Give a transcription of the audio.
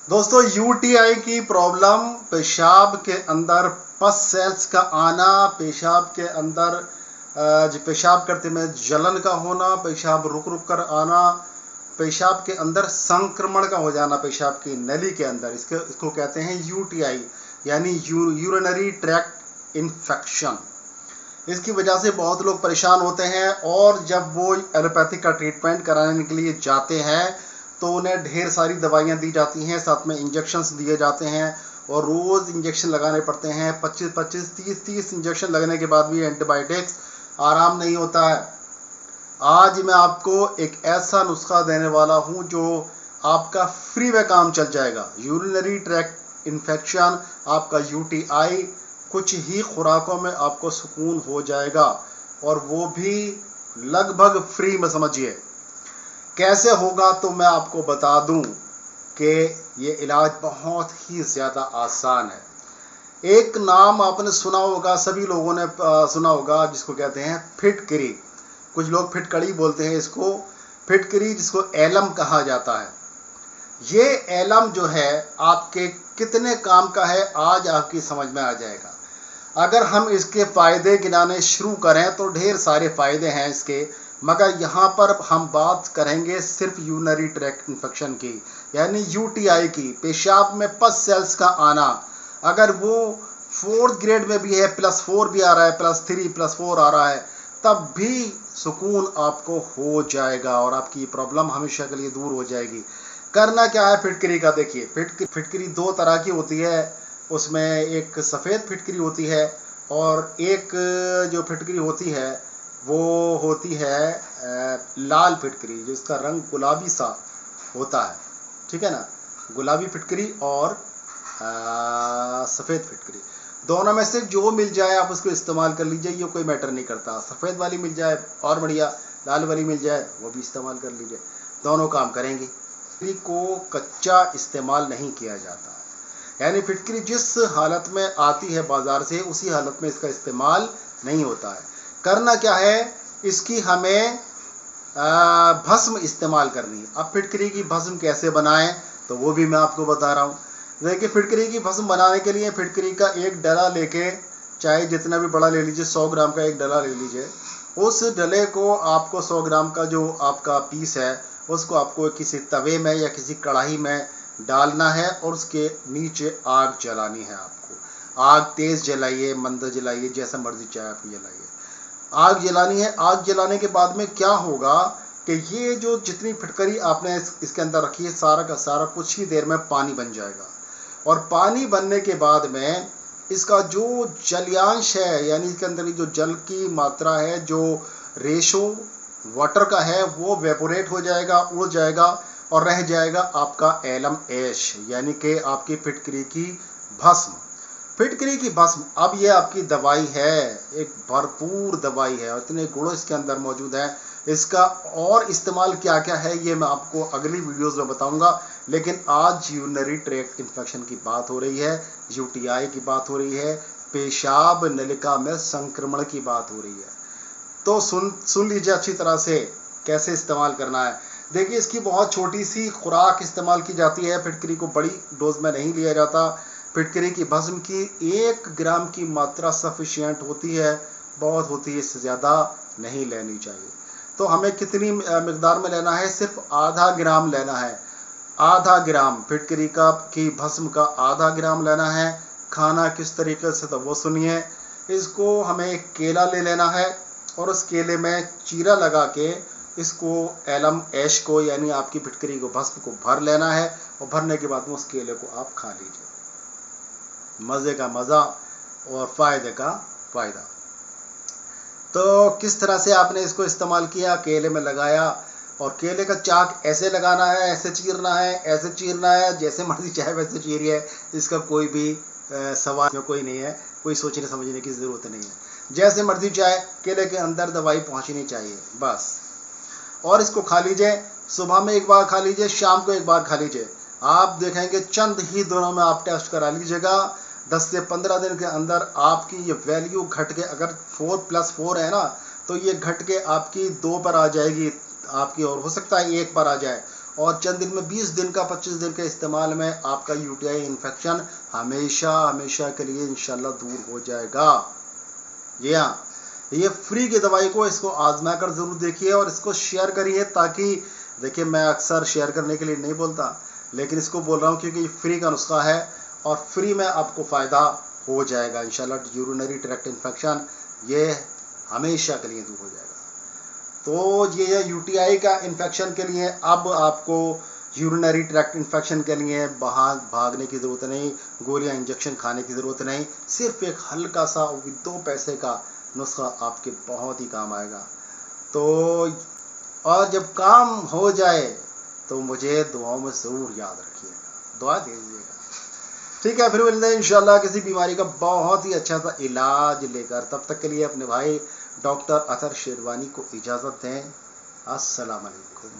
दोस्तों यूटीआई की प्रॉब्लम, पेशाब के अंदर पस सेल्स का आना, पेशाब के अंदर पेशाब करते में जलन का होना, पेशाब रुक रुक कर आना, पेशाब के अंदर संक्रमण का हो जाना, पेशाब की नली के अंदर, इसको कहते हैं यूटीआई यानी यूरिनरी ट्रैक्ट इन्फेक्शन। इसकी वजह से बहुत लोग परेशान होते हैं और जब वो एलोपैथिक का ट्रीटमेंट कराने के लिए जाते हैं तो उन्हें ढेर सारी दवाइयाँ दी जाती हैं, साथ में इंजेक्शन्स दिए जाते हैं और रोज़ इंजेक्शन लगाने पड़ते हैं। 25-25, 30-30 इंजेक्शन लगने के बाद भी एंटीबायोटिक्स आराम नहीं होता है। आज मैं आपको एक ऐसा नुस्खा देने वाला हूं जो आपका फ्री में काम चल जाएगा। यूरिनरी ट्रैक्ट इन्फेक्शन, आपका यूटीआई, कुछ ही खुराकों में आपको सुकून हो जाएगा और वो भी लगभग फ्री में। समझिए कैसे होगा तो मैं आपको बता दूं कि ये इलाज बहुत ही ज़्यादा आसान है। एक नाम आपने सुना होगा, सभी लोगों ने सुना होगा, जिसको कहते हैं फिटकरी। कुछ लोग फिटकड़ी बोलते हैं इसको, फिटकरी जिसको एलम कहा जाता है। ये एलम जो है आपके कितने काम का है आज आपकी समझ में आ जाएगा। अगर हम इसके फ़ायदे गिनाने शुरू करें तो ढेर सारे फ़ायदे हैं इसके, मगर यहाँ पर हम बात करेंगे सिर्फ यूरिनरी ट्रैक्ट इन्फेक्शन की, यानी यूटीआई की, पेशाब में पस सेल्स का आना। अगर वो 4th ग्रेड में भी है, +4 भी आ रहा है, +3 +4 आ रहा है, तब भी सुकून आपको हो जाएगा और आपकी प्रॉब्लम हमेशा के लिए दूर हो जाएगी। करना क्या है फिटकरी का, देखिए फिटकरी 2 तरह की होती है। उसमें एक सफ़ेद फिटकरी होती है और एक जो फिटकरी होती है वो होती है लाल फिटकरी, जिसका रंग गुलाबी सा होता है। ठीक है ना, गुलाबी फिटकरी और सफ़ेद फिटकरी, दोनों में से जो मिल जाए आप उसको इस्तेमाल कर लीजिए, ये कोई मैटर नहीं करता। सफ़ेद वाली मिल जाए और बढ़िया, लाल वाली मिल जाए वो भी इस्तेमाल कर लीजिए, दोनों काम करेंगी। फिटकरी को कच्चा इस्तेमाल नहीं किया जाता, यानी फिटकरी जिस हालत में आती है बाज़ार से उसी हालत में इसका इस्तेमाल नहीं होता है। करना क्या है, इसकी हमें भस्म इस्तेमाल करनी है। अब फिटकरी की भस्म कैसे बनाएं तो वो भी मैं आपको बता रहा हूँ। देखिए फिटकरी की भस्म बनाने के लिए फिटकरी का एक डला लेके, चाहे जितना भी बड़ा ले लीजिए, 100 ग्राम का एक डला ले लीजिए। उस डले को आपको 100 ग्राम का जो आपका पीस है उसको आपको किसी तवे में या किसी कढ़ाई में डालना है और उसके नीचे आग जलानी है। आपको आग तेज़ जलाइए, मंद जलाइए, जैसा मर्जी चाहे आप जलाइए, आग जलानी है। आग जलाने के बाद में क्या होगा कि ये जो जितनी फिटकरी आपने इसके अंदर रखी है, सारा का सारा कुछ ही देर में पानी बन जाएगा और पानी बनने के बाद में इसका जो जलयांश है, यानी इसके अंदर जो जल की मात्रा है, जो रेशो वाटर का है, वो वेपोरेट हो जाएगा, उड़ जाएगा और रह जाएगा आपका एलम ऐश, यानी कि आपकी फिटकरी की भस्म। फिटकरी की भस्म, अब ये आपकी दवाई है, एक भरपूर दवाई है और इतने गुण इसके अंदर मौजूद हैं। इसका और इस्तेमाल क्या क्या है ये मैं आपको अगली वीडियोस में बताऊंगा, लेकिन आज यूरिनरी ट्रैक्ट इन्फेक्शन की बात हो रही है, यूटीआई की बात हो रही है, पेशाब नलिका में संक्रमण की बात हो रही है। तो सुन लीजिए अच्छी तरह से कैसे इस्तेमाल करना है। देखिए इसकी बहुत छोटी सी खुराक इस्तेमाल की जाती है, फिटकरी को बड़ी डोज में नहीं लिया जाता। फिटकरी की भस्म की 1 ग्राम की मात्रा सफिशिएंट होती है, बहुत होती है, इससे ज़्यादा नहीं लेनी चाहिए। तो हमें कितनी मिकदार में लेना है, सिर्फ आधा ग्राम लेना है। आधा ग्राम फिटकरी की भस्म का आधा ग्राम लेना है। खाना किस तरीके से तो वो सुनिए। इसको हमें एक केला ले लेना है और उस केले में चीरा लगा के इसको एलम ऐश को, यानी आपकी फिटकरी को, भस्म को भर लेना है और भरने के बाद में उस केले को आप खा लीजिए। मज़े का मज़ा और फ़ायदे का फ़ायदा। तो किस तरह से आपने इसको इस्तेमाल किया, केले में लगाया और केले का चाक ऐसे लगाना है, ऐसे चीरना है, ऐसे चीरना है, जैसे मर्जी चाहे वैसे चीरिए, इसका कोई भी सवाल में कोई नहीं है, कोई सोचने समझने की ज़रूरत नहीं है। जैसे मर्जी चाहे केले के अंदर दवाई पहुंचनी चाहिए बस। और इसको खा लीजिए, सुबह में एक बार खा लीजिए, शाम को एक बार खा लीजिए। आप देखेंगे चंद ही दिनों में आप टेस्ट करा लीजिएगा, 10 से 15 दिन के अंदर आपकी ये वैल्यू घट के, अगर 4+4 है ना, तो ये घट के आपकी 2 पर आ जाएगी आपकी, और हो सकता है 1 पर आ जाए। और चंद दिन में 20 दिन का 25 दिन के इस्तेमाल में आपका यूटीआई इन्फेक्शन हमेशा हमेशा के लिए इंशाल्लाह दूर हो जाएगा। जी हाँ, ये फ्री की दवाई को इसको आजमा कर ज़रूर देखिए और इसको शेयर करिए, ताकि देखिए मैं अक्सर शेयर करने के लिए नहीं बोलता, लेकिन इसको बोल रहा हूँ क्योंकि ये फ्री का नुस्खा है और फ्री में आपको फ़ायदा हो जाएगा इंशाल्लाह। यूरिनरी ट्रैक्ट इन्फेक्शन ये हमेशा के लिए दूर हो जाएगा। तो ये यूटीआई का इन्फेक्शन के लिए अब आपको यूरिनरी ट्रैक्ट इन्फेक्शन के लिए भागने की ज़रूरत नहीं, गोलियां इंजेक्शन खाने की ज़रूरत नहीं, सिर्फ एक हल्का सा 2 पैसे का नुस्खा आपके बहुत ही काम आएगा। तो और जब काम हो जाए तो मुझे दुआओं में ज़रूर याद रखिएगा, दुआ दीजिएगा। ठीक है, फिर मिलते हैं इंशाल्लाह किसी बीमारी का बहुत ही अच्छा सा इलाज लेकर। तब तक के लिए अपने भाई डॉक्टर अतर शेरवानी को इजाज़त दें। अस्सलाम वालेकुम।